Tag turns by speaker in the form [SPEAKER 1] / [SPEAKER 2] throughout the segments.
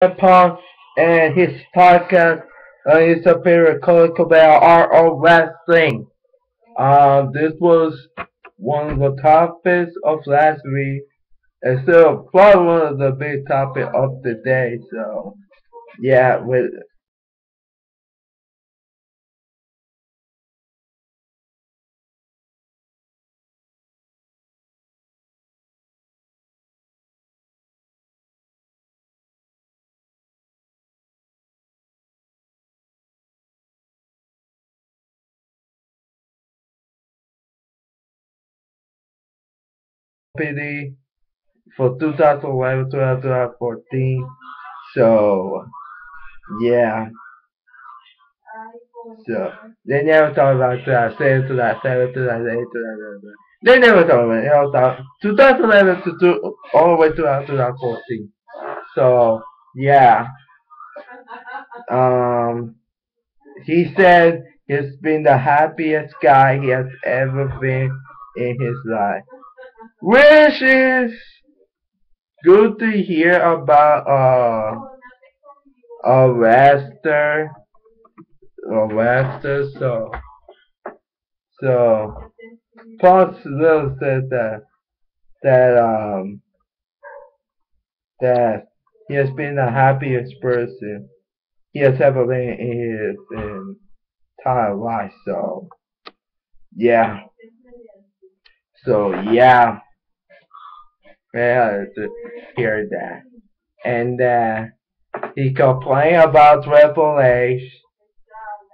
[SPEAKER 1] Paul and his podcast is a favorite color about RO wrestling. This was one of the topics of last week, and still probably one of the big topic of the day. So yeah, with PD for 2011 to 2014. So yeah, so they never talk about 2007, 2007, 2008, 2011. They never talk about it. They all talk 2011 to all the way to 2014. So yeah, um, he said he's been the happiest guy he has ever been in his life, which is good to hear about a wrestler. So Paul Little said that that he has been the happiest person he has ever been in his entire life. Yeah, so yeah, yeah, to hear that. And he complained about Triple H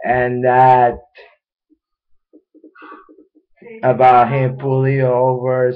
[SPEAKER 1] and that about him pulling over.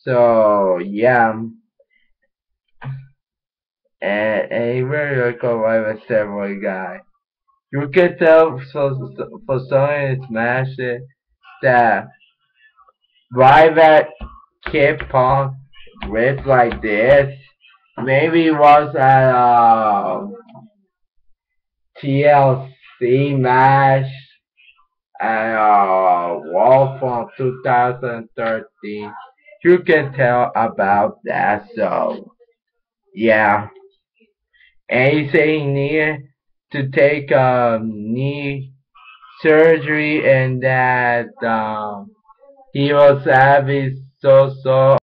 [SPEAKER 1] So yeah, and he really look like a several guy. You can tell for some in his matches that why that Kid Punk dressed like this. Maybe it was at TLC match at Wall from 2013. You can tell about that. So yeah, and he said he needed to take knee surgery and that he was having so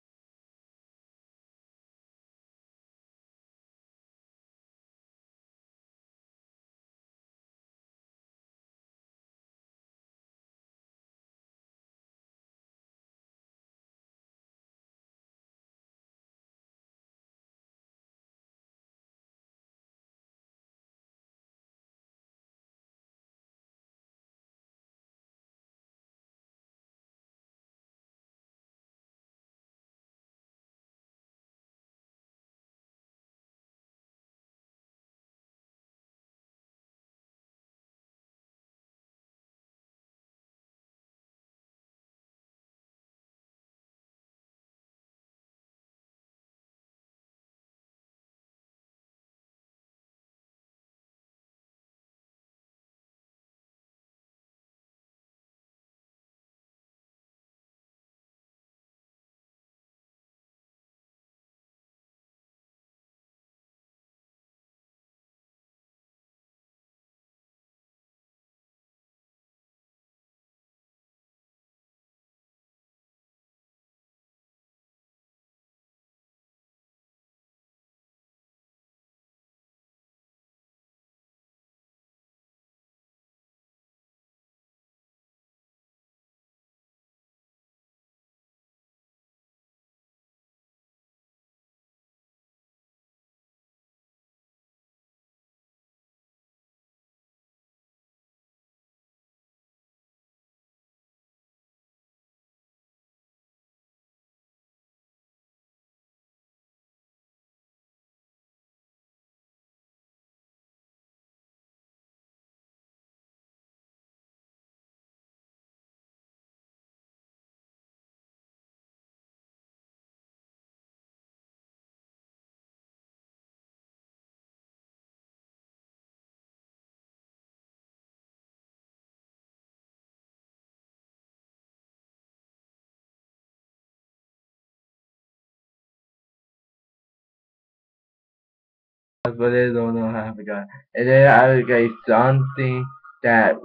[SPEAKER 1] but they don't know how to go. And then I got something that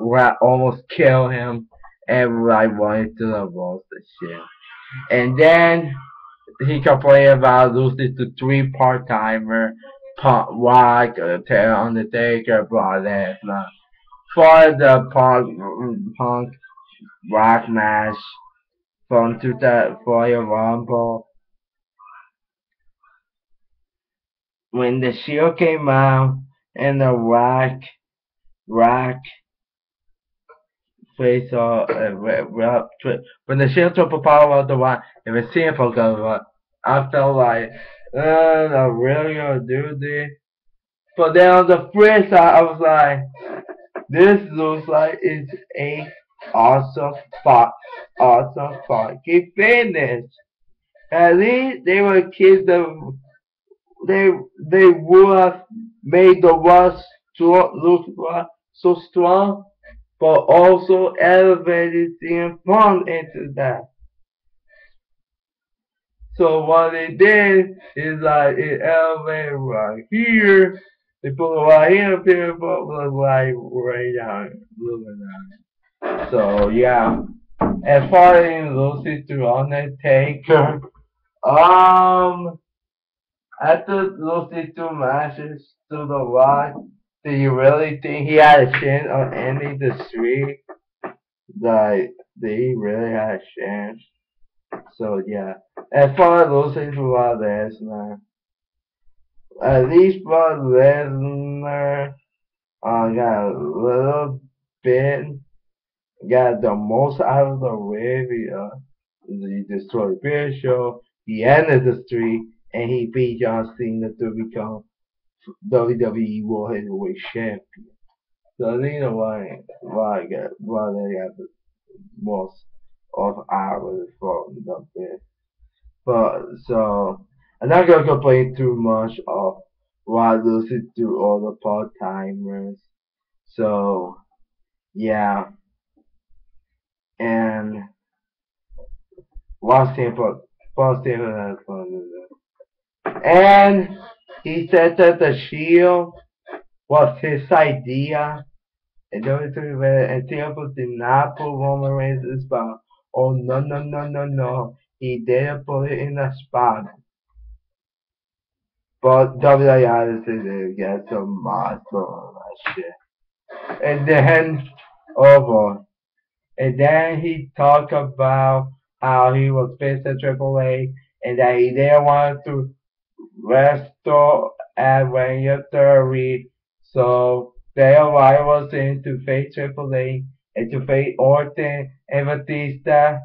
[SPEAKER 1] almost killed him, and I wanted to the most and shit. And then he complained about losing to three part-timer, Punk, Rock, Undertaker, Brock Lesnar for the Punk Rock match from 2000 for your Rumble. When the Shield came out and the Rock face when the Shield triple power of the Rock, it was simple because I felt like, I'm really gonna do this. But then on the flip side, I was like, this looks like it's a awesome spot. Awesome spot. Keep finished. At least they would keep the they they would have made the Rush look so strong, but also elevated CM Punk into that. So what they did is like it elevated right here. They put it right here, but was like right down, moving down. So yeah, as far as Lucy to Undertaker, um, after Lucy two matches to the Rock, do you really think he had a chance on ending the streak? Like, did he really have a chance? So yeah, as far as Lucy to Lesnar, at least Brock Lesnar got a little bit, got the most out of the way. He destroyed Bishop, he ended the streak, and he beat John Cena to become WWE World Heavyweight Champion. So I think the why they got the most of hours from the bit. But so I'm not gonna complain too much of why losing to all the part timers. So yeah, and Lost Tampa has fun with it. And he said that the Shield was his idea, and WWE and Tampa did not put Roman Reigns in the spot. Oh no no no no no, he didn't put it in the spot. But WWE obviously did get some mods on that shit. And then, oh boy. And then he talked about how he was pissed at AAA and that he didn't want to wrestle at Mania 30. So therefore was in to face AAA and to face Orton and Batista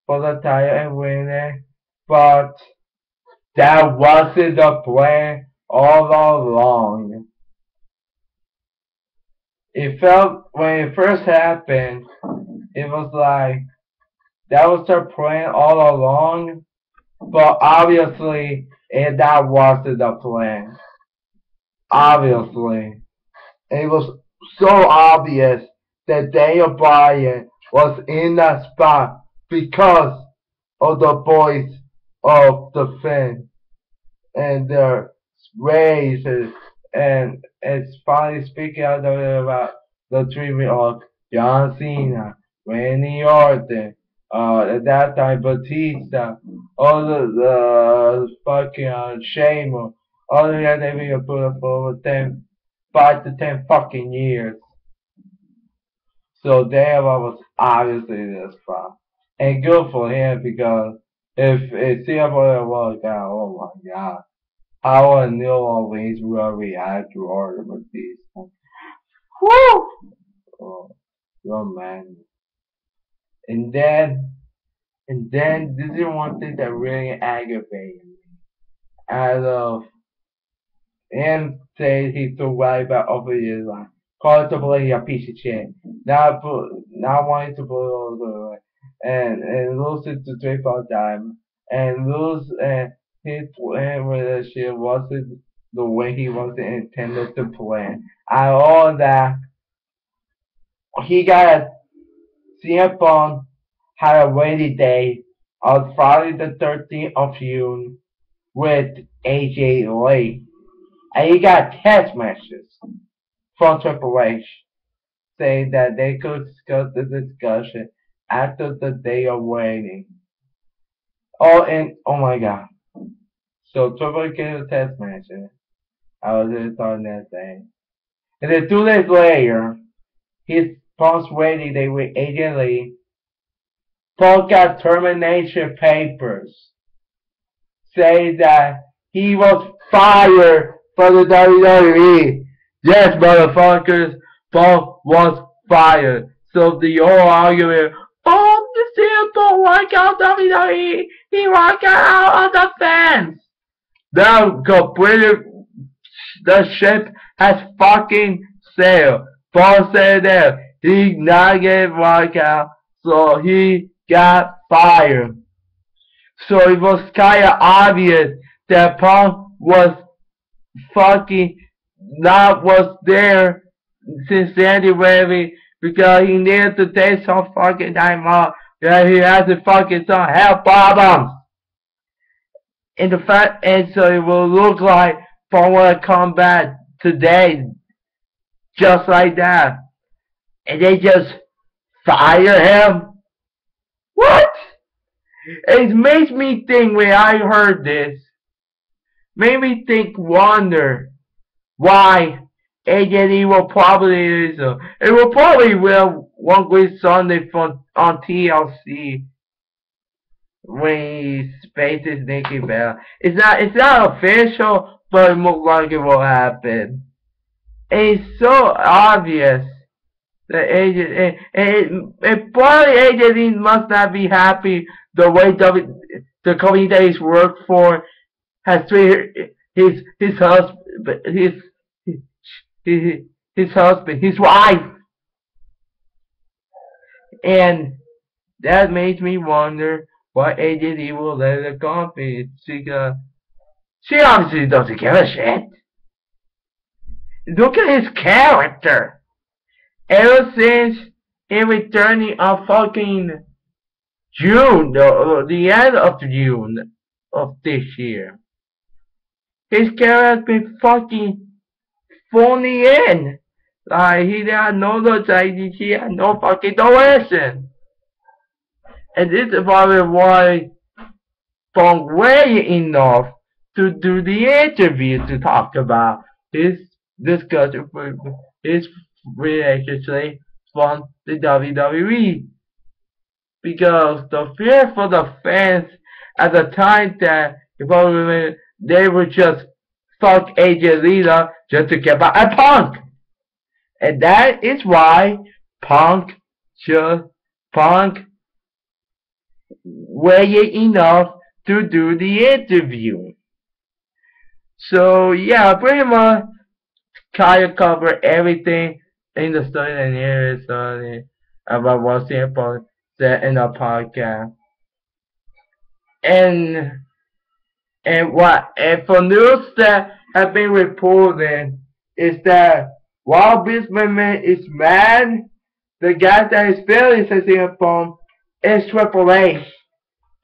[SPEAKER 1] for the title and win it. But that wasn't the plan all along. It felt when it first happened, it was like that was their plan all along, but obviously that wasn't the plan. Obviously. It was so obvious that Daniel Bryan was in that spot because of the voice of the Finn and their raises and finally speaking out about the treatment of John Cena, Randy Orton, at that time Batista, all the fucking Sheamus, all of that they've been put up for over 5 to 10 fucking years. So Daniel was obviously this far. And good for him because if CFO was out, oh my god. How a New Orleans will react to order with these. Woo! Oh, oh man. And then, this is one thing that really aggravated me. Out of him saying he took right back over his line. Call it to play a piece of shit. Not wanting to put it all the way. And lose it to 3 4 times. And lose and his plan with that shit wasn't the way he was intended to plan. Out of all that, he got a CM Punk had a waiting day on Friday the 13th of June with AJ Lee. And he got text messages from Triple H saying that they could discuss the discussion after the day of waiting. Oh, and oh my god. So Triple H gave a text message. I was just on that thing. And then 2 days later, his post waiting, they were immediately Paul got termination papers saying that he was fired from the WWE. Yes, motherfuckers, Paul was fired. So the whole argument, oh, the CM walk out WWE, he walked out of the fans. Now completely, the ship has fucking sailed. Paul said that he not getting walked out, so he got fired. So it was kinda obvious that Punk was fucking not was there since January because he needed to take some fucking time off. Yeah, he has to fucking some health problems. And the fact and so it will look like Punk will come back today just like that. And they just fire him. What? It makes me think when I heard this, made me think, wonder why AJ will probably is. It will probably will one great Sunday on TLC when he faces Nikki Bella. It's not official, but it looks like it will happen. And it's so obvious. The agent and probably agent must not be happy the way the company that he's worked for has treated his husband his husband, his wife, and that makes me wonder why agent will let the company. She obviously doesn't give a shit. Look at his character. Ever since he returning on fucking June, the end of June of this year, his character has been fucking phoning in. Like, he had no notoriety, he had no fucking direction. And this is probably why Punk waited enough to do the interview to talk about his discussion with his relationship from the WWE. Because the fear for the fans at the time that they would just fuck AJ Lee just to get back at Punk. And that is why Punk waited enough to do the interview. So yeah, pretty much kind of cover everything in the story and area story about what CM Punk said in the podcast. And for news that have been reported is that while Vince McMahon is mad, the guy that is feeling says CM Punk is Triple H,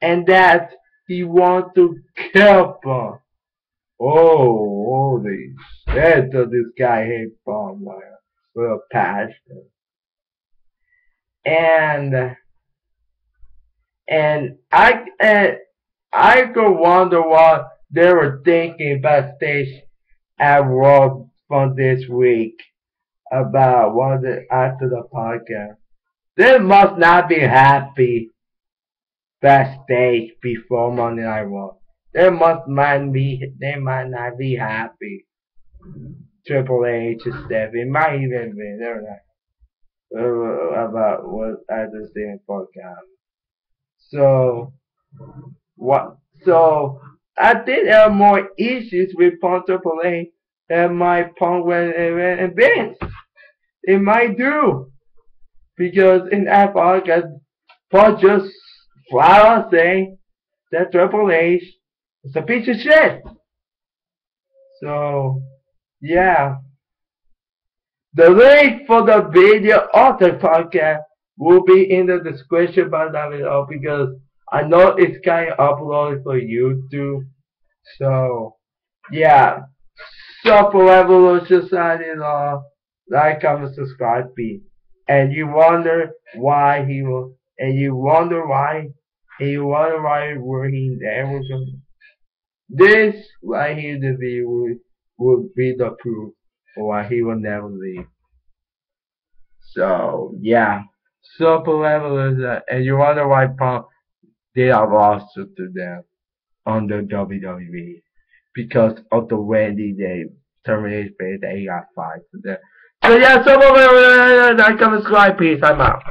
[SPEAKER 1] and that he wants to kill Punk. Oh, holy shit, does this guy hate Punk with a passion. And I could wonder what they were thinking backstage at Raw from this week about after the podcast. They must not be happy backstage before Monday Night Raw. They might not be happy. Triple H is Stephanie might even be. They're not about what I just did podcast. So what? So I think there are more issues with Punk Triple H than my Punk and Vince. It might do because in that podcast, Punk just flat out saying that Triple H is a piece of shit. So yeah. The link for the video of the podcast will be in the description below because I know it's kind of uploaded for YouTube. So, yeah. Super Revolution signing off. Like, comment, subscribe, please. And you wonder why he was, and you wonder why were he never gonna. This right here, the video would be the proof of why he will never leave. So yeah, Super Revolution, and you wonder why Punk did a lawsuit to them on the WWE because of the way they terminated they got fired to them. So yeah, Super Revolution, I come subscribe, peace, I'm out.